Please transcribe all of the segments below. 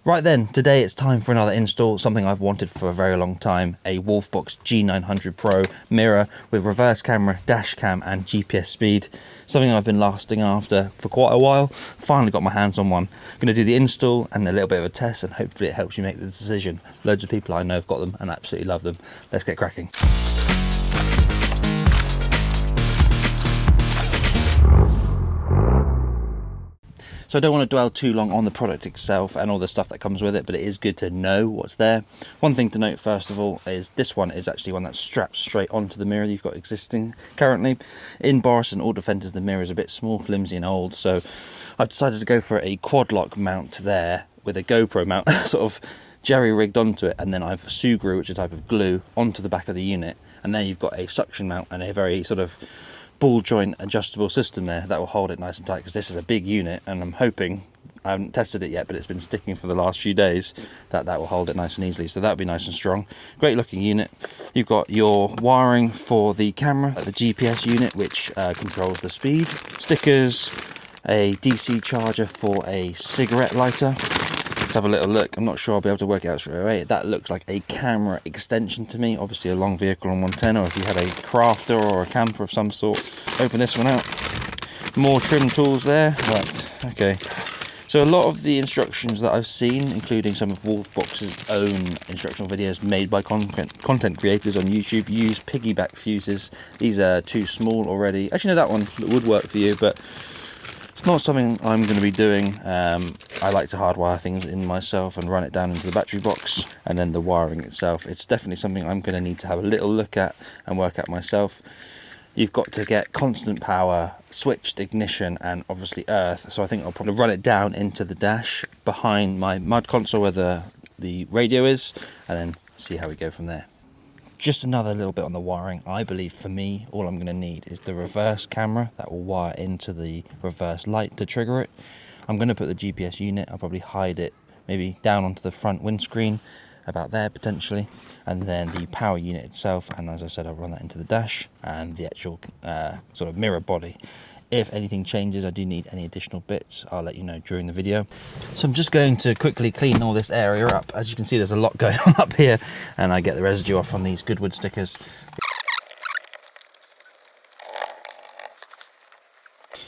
Right then, today it's time for another install, something I've wanted for a very long time, a Wolfbox G900 Pro mirror with reverse camera, dash cam and GPS speed. Something I've been lasting after for quite a while. Finally got my hands on one. I'm going to do the install and a little bit of a test, and hopefully it helps you make the decision. Loads of people I know have got them and absolutely love them. Let's get cracking. So I don't want to dwell too long on the product itself and all the stuff that comes with it, but it is good to know what's there. One thing to note first of all is this one is actually one that's strapped straight onto the mirror you've got existing currently. In Boris and all Defenders the mirror is a bit small, flimsy and old, so I've decided to go for a quad lock mount there with a GoPro mount sort of jerry rigged onto it, and then I've Sugru, which is a type of glue, onto the back of the unit, and there you've got a suction mount and a very sort of ball joint adjustable system there that will hold it nice and tight, because this is a big unit and I'm hoping, I haven't tested it yet, but it's been sticking for the last few days, that will hold it nice and easily, so that'll be nice and strong. Great looking unit. You've got your wiring for the camera, the GPS unit which controls the speed, stickers, a DC charger for a cigarette lighter. Let's have a little look. I'm not sure I'll be able to work it out straight away. That looks like a camera extension to me. Obviously a long vehicle on 110, or if you had a crafter or a camper of some sort. Open this one out. More trim tools there. Right, okay. So a lot of the instructions that I've seen, including some of Wolfbox's own instructional videos made by content creators on YouTube, use piggyback fuses. These are too small already. Actually, no, that one would work for you, but it's not something I'm going to be doing. I like to hardwire things in myself and run it down into the battery box, and then the wiring itself. It's definitely something I'm going to need to have a little look at and work out myself. You've got to get constant power, switched ignition, and obviously earth. So I think I'll probably run it down into the dash behind my mud console where the radio is, and then see how we go from there. Just another little bit on the wiring. I believe for me, all I'm going to need is the reverse camera that will wire into the reverse light to trigger it. I'm going to put the GPS unit, I'll probably hide it maybe down onto the front windscreen, about there potentially, and then the power unit itself, and as I said, I'll run that into the dash and the actual sort of mirror body. If anything changes, I do need any additional bits, I'll let you know during the video. So I'm just going to quickly clean all this area up. As you can see, there's a lot going on up here, and I get the residue off on these Goodwood stickers.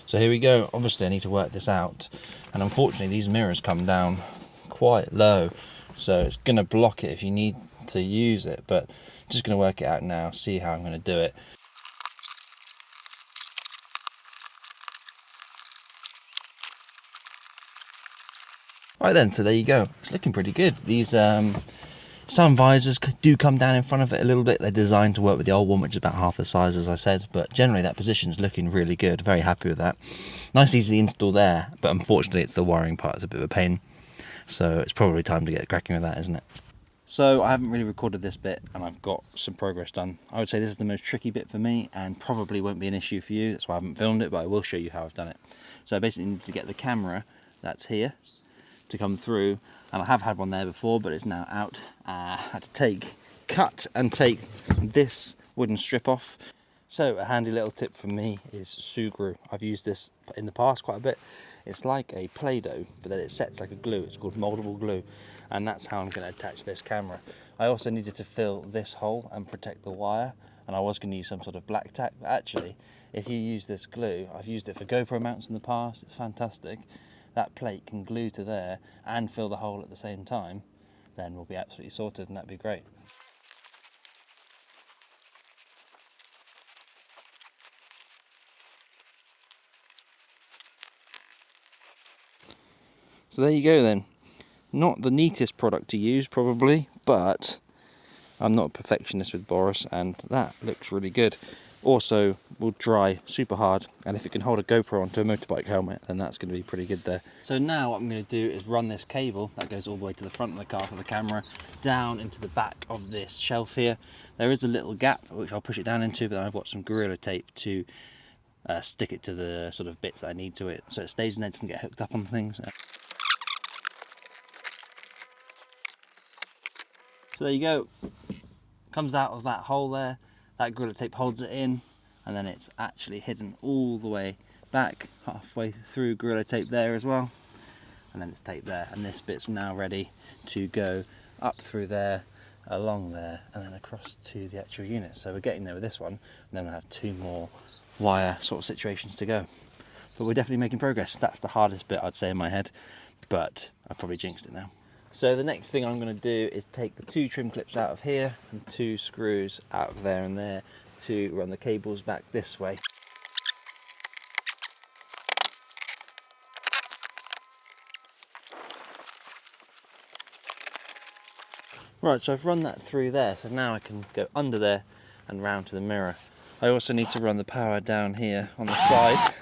So here we go. Obviously I need to work this out, and unfortunately these mirrors come down quite low, so it's going to block it if you need to use it, but I'm just going to work it out now, see how I'm going to do it. Right then, so there you go. It's looking pretty good. These sun visors do come down in front of it a little bit. They're designed to work with the old one, which is about half the size as I said, but generally that position's looking really good. Very happy with that. Nice easy install there, but unfortunately it's the wiring part is a bit of a pain. So it's probably time to get cracking with that, isn't it? So I haven't really recorded this bit and I've got some progress done. I would say this is the most tricky bit for me and probably won't be an issue for you. That's why I haven't filmed it, but I will show you how I've done it. So I basically need to get the camera that's here to come through, and I have had one there before, but it's now out. I had to cut and take this wooden strip off. So a handy little tip from me is Sugru. I've used this in the past quite a bit. It's like a Play-Doh, but then it sets like a glue. It's called moldable glue, and that's how I'm going to attach this camera. I also needed to fill this hole and protect the wire, and I was going to use some sort of black tack, but actually if you use this glue, I've used it for GoPro mounts in the past, it's fantastic. That plate can glue to there and fill the hole at the same time, then we'll be absolutely sorted, and that'd be great. So there you go then. Not the neatest product to use probably, but I'm not a perfectionist with Boris, and that looks really good. Also will dry super hard, and if it can hold a GoPro onto a motorbike helmet, then that's going to be pretty good there. So now what I'm going to do is run this cable that goes all the way to the front of the car for the camera down into the back of this shelf here. There is a little gap which I'll push it down into, but then I've got some Gorilla Tape to stick it to the sort of bits that I need to it, so it stays in there, doesn't get hooked up on things. So there you go, comes out of that hole there, that Gorilla Tape holds it in, and then it's actually hidden all the way back, halfway through Gorilla Tape there as well. and then it's taped there, and this bit's now ready to go up through there, along there, and then across to the actual unit. So we're getting there with this one, and then we'll have 2 more wire sort of situations to go. But we're definitely making progress. That's the hardest bit, I'd say, in my head, but I've probably jinxed it now. So the next thing I'm going to do is take the 2 trim clips out of here and 2 screws out of there and there to run the cables back this way. Right, so I've run that through there, so now I can go under there and round to the mirror. I also need to run the power down here on the side.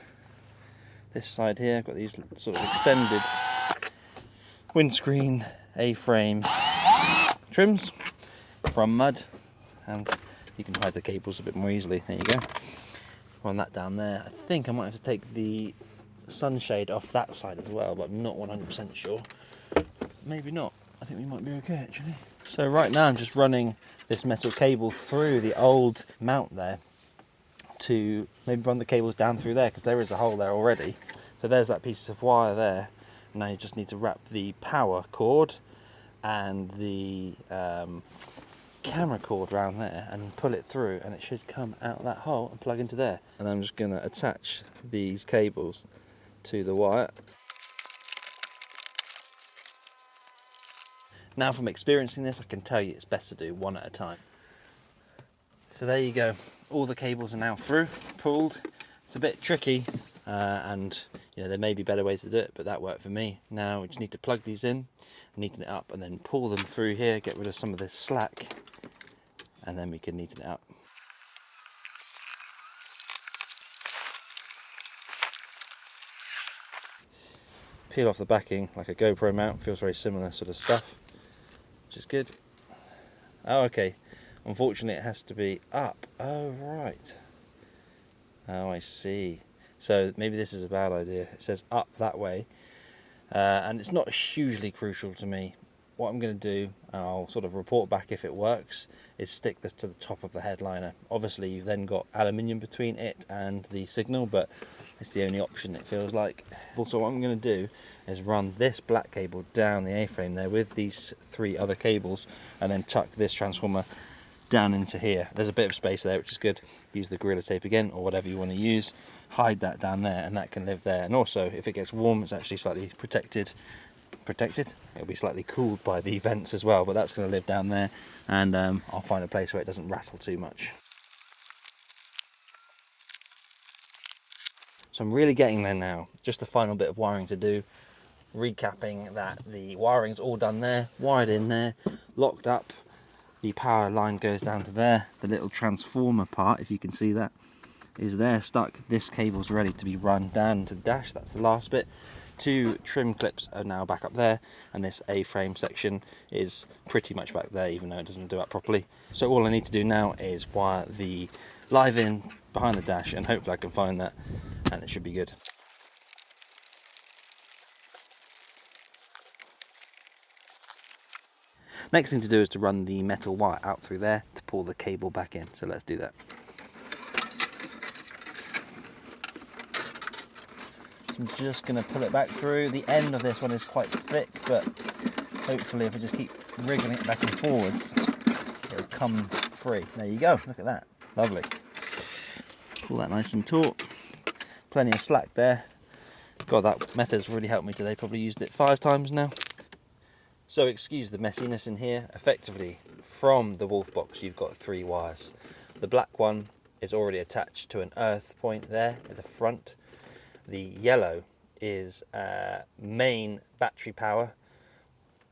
This side here, I've got these sort of extended windscreen A-frame trims from mud, and you can hide the cables a bit more easily. There you go. Run that down there. I think I might have to take the sunshade off that side as well, but I'm not 100% sure. Maybe not. I think we might be okay actually. So right now I'm just running this metal cable through the old mount there to maybe run the cables down through there, because there is a hole there already. So there's that piece of wire there. Now you just need to wrap the power cord and the camera cord around there and pull it through, and it should come out that hole and plug into there. And I'm just going to attach these cables to the wire. Now from experiencing this, I can tell you it's best to do one at a time. So there you go, all the cables are now through, pulled. It's a bit tricky, and you know, there may be better ways to do it, but that worked for me. Now we just need to plug these in, neaten it up, and then pull them through here, get rid of some of this slack, and then we can neaten it up. Peel off the backing like a GoPro mount, feels very similar sort of stuff, which is good. Oh, okay. Unfortunately, it has to be up. Oh, right. Oh, I see. So maybe this is a bad idea. It says up that way, and it's not hugely crucial to me. What I'm going to do, and I'll sort of report back if it works, is stick this to the top of the headliner. Obviously, you've then got aluminium between it and the signal, but it's the only option, it feels like. Also, what I'm going to do is run this black cable down the A-frame there with these 3 other cables, and then tuck this transformer down into here. There's a bit of space there, which is good. Use the Gorilla Tape again, or whatever you want to use. Hide that down there, and that can live there. And also, if it gets warm, it's actually slightly protected. It'll be slightly cooled by the vents as well, but that's going to live down there, and I'll find a place where it doesn't rattle too much. So I'm really getting there now. Just the final bit of wiring to do. Recapping that the wiring's all done there, wired in there, locked up. The power line goes down to there. The little transformer part, if you can see that, is there stuck. This cable's ready to be run down to the dash. That's the last bit. 2 trim clips are now back up there, and this A-frame section is pretty much back there, even though it doesn't do that properly. So all I need to do now is wire the live in behind the dash, and hopefully I can find that, and it should be good. Next thing to do is to run the metal wire out through there to pull the cable back in. So let's do that. I'm just going to pull it back through. The end of this one is quite thick, but hopefully if I just keep wriggling it back and forwards, it'll come free. There you go, look at that, lovely. Pull that nice and taut. Plenty of slack there. God, that method's really helped me today. Probably used it 5 times now. So excuse the messiness in here. Effectively, from the Wolfbox, you've got 3 wires. The black one is already attached to an earth point there at the front. The yellow is main battery power.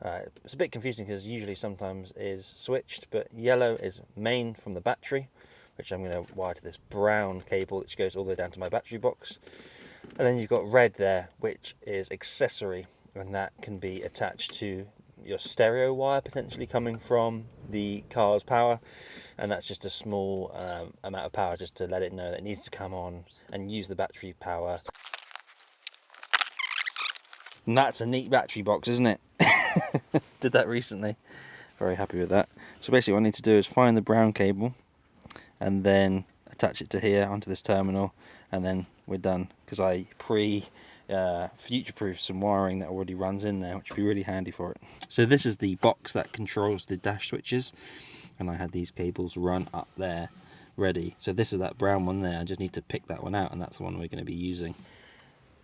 It's a bit confusing because usually sometimes is switched, but yellow is main from the battery, which I'm going to wire to this brown cable which goes all the way down to my battery box. And then you've got red there, which is accessory, and that can be attached to your stereo wire potentially coming from the car's power, and that's just a small amount of power just to let it know that it needs to come on and use the battery power. And that's a neat battery box, isn't it? Did that recently. Very happy with that. So basically what I need to do is find the brown cable and then attach it to here onto this terminal, and then we're done, because I future-proof some wiring that already runs in there, which would be really handy for it. So this is the box that controls the dash switches, and I had these cables run up there ready. So this is that brown one there. I just need to pick that one out, and that's the one we're going to be using.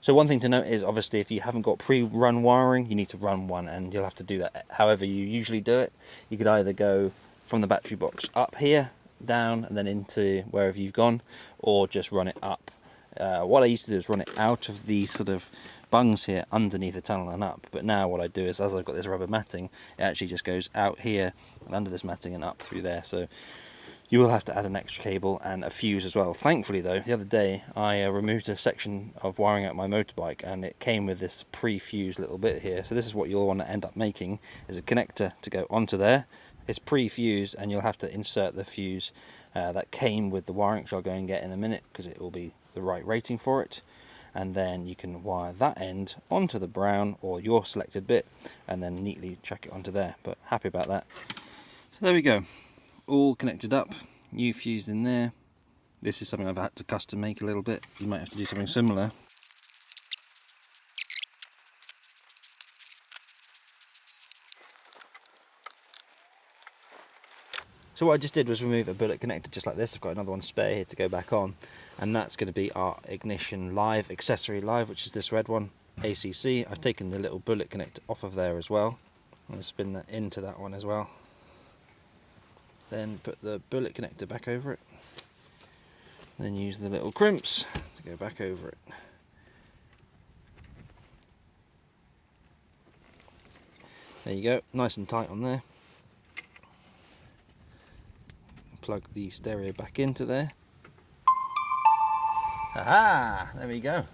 So one thing to note is, obviously, if you haven't got pre-run wiring, you need to run one, and you'll have to do that however you usually do it. You could either go from the battery box up here, down, and then into wherever you've gone, or just run it up. What I used to do is run it out of these sort of bungs here underneath the tunnel and up, but now what I do is, as I've got this rubber matting, it actually just goes out here and under this matting and up through there. So you will have to add an extra cable and a fuse as well. Thankfully though, the other day I removed a section of wiring out my motorbike, and it came with this pre-fused little bit here. So this is what you'll want to end up making, is a connector to go onto there. It's pre-fused, and you'll have to insert the fuse that came with the wiring, which I'll go and get in a minute because it will be the right rating for it. And then you can wire that end onto the brown or your selected bit, and then neatly chuck it onto there. But happy about that. So there we go, all connected up, new fuse in there. This is something I've had to custom make a little bit. You might have to do something similar. So what I just did was remove a bullet connector just like this. I've got another one spare here to go back on, and that's going to be our ignition live, accessory live, which is this red one, ACC. I've taken the little bullet connector off of there as well. I'm going to spin that into that one as well. Then put the bullet connector back over it. Then use the little crimps to go back over it. There you go, nice and tight on there. Plug the stereo back into there. Aha! There we go.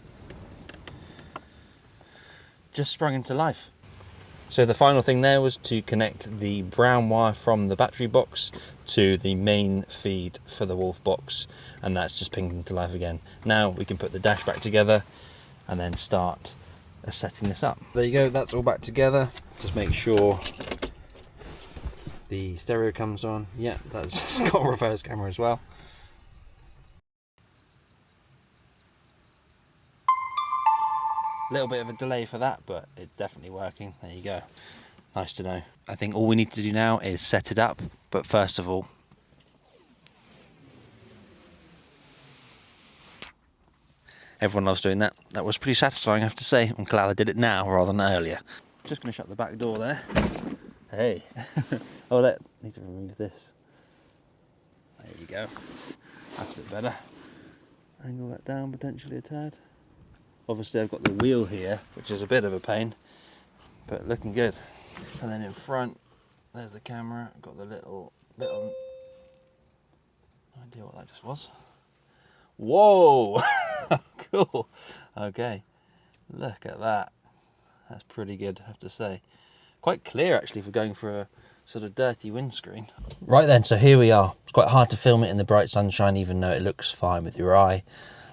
Just sprung into life. So the final thing there was to connect the brown wire from the battery box to the main feed for the Wolfbox, and that's just pinged into life again. Now we can put the dash back together and then start setting this up. There you go, that's all back together. Just make sure the stereo comes on. Yeah, that's got a reverse camera as well. A little bit of a delay for that, but it's definitely working. There you go. Nice to know. I think all we need to do now is set it up, but first of all, everyone loves doing that. That was pretty satisfying, I have to say. I'm glad I did it now rather than earlier. Just going to shut the back door there. Hey. Oh, I need to remove this. There you go. That's a bit better. Angle that down potentially a tad. Obviously I've got the wheel here, which is a bit of a pain, but looking good. And then in front, there's the camera. I've got the little bit on. No idea what that just was. Whoa! Cool. Okay. Look at that. That's pretty good, I have to say. Quite clear actually for going for a sort of dirty windscreen. Right then, so here we are. It's quite hard to film it in the bright sunshine, even though it looks fine with your eye.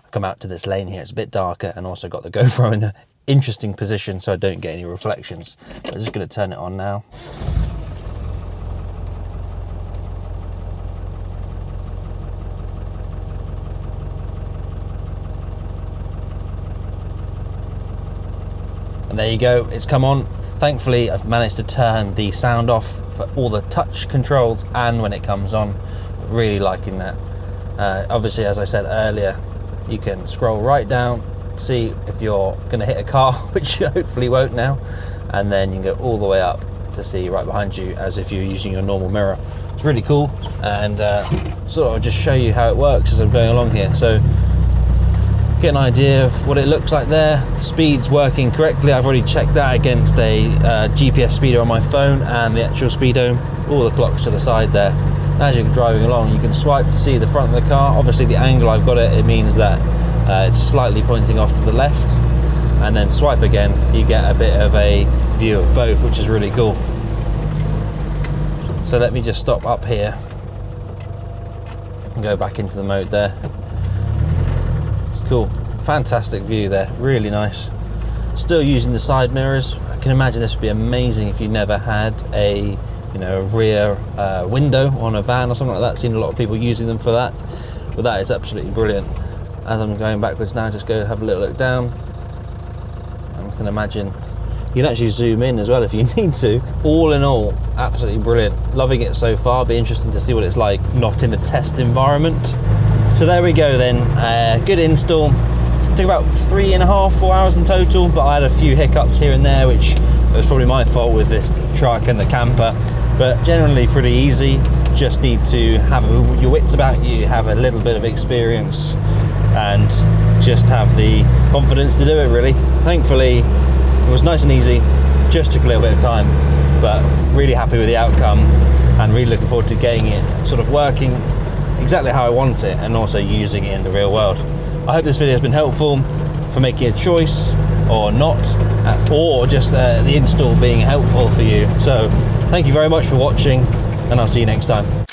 I've come out to this lane here, it's a bit darker, and also got the GoPro in an interesting position so I don't get any reflections. I'm just going to turn it on now. And there you go, it's come on. Thankfully, I've managed to turn the sound off for all the touch controls and when it comes on. Really liking that. Obviously, as I said earlier, you can scroll right down, see if you're going to hit a car, which you hopefully won't now, and then you can go all the way up to see right behind you as if you're using your normal mirror. It's really cool, and sort of just show you how it works as I'm going along here. So get an idea of what it looks like there. The speed's working correctly. I've already checked that against a GPS speedo on my phone and the actual speedo. All the clocks to the side there. As you're driving along, you can swipe to see the front of the car. Obviously the angle I've got it means that it's slightly pointing off to the left, and then swipe again, you get a bit of a view of both, which is really cool. So let me just stop up here and go back into the mode there. Cool, fantastic view there, really nice. Still using the side mirrors. I can imagine this would be amazing if you never had a rear window on a van or something like that. I've seen a lot of people using them for that, but that is absolutely brilliant. As I'm going backwards now, just go have a little look down. I can imagine. You can actually zoom in as well if you need to. All in all, absolutely brilliant. Loving it so far. Be interesting to see what it's like not in a test environment. So there we go then. Good install. Took about 3.5, 4 hours in total, but I had a few hiccups here and there, which was probably my fault with this truck and the camper. But generally pretty easy. Just need to have your wits about you, have a little bit of experience, and just have the confidence to do it, really. Thankfully, it was nice and easy, just took a little bit of time, but really happy with the outcome and really looking forward to getting it sort of working exactly how I want it and also using it in the real world. I hope this video has been helpful for making a choice or not, or just the install being helpful for you. So thank you very much for watching, and I'll see you next time.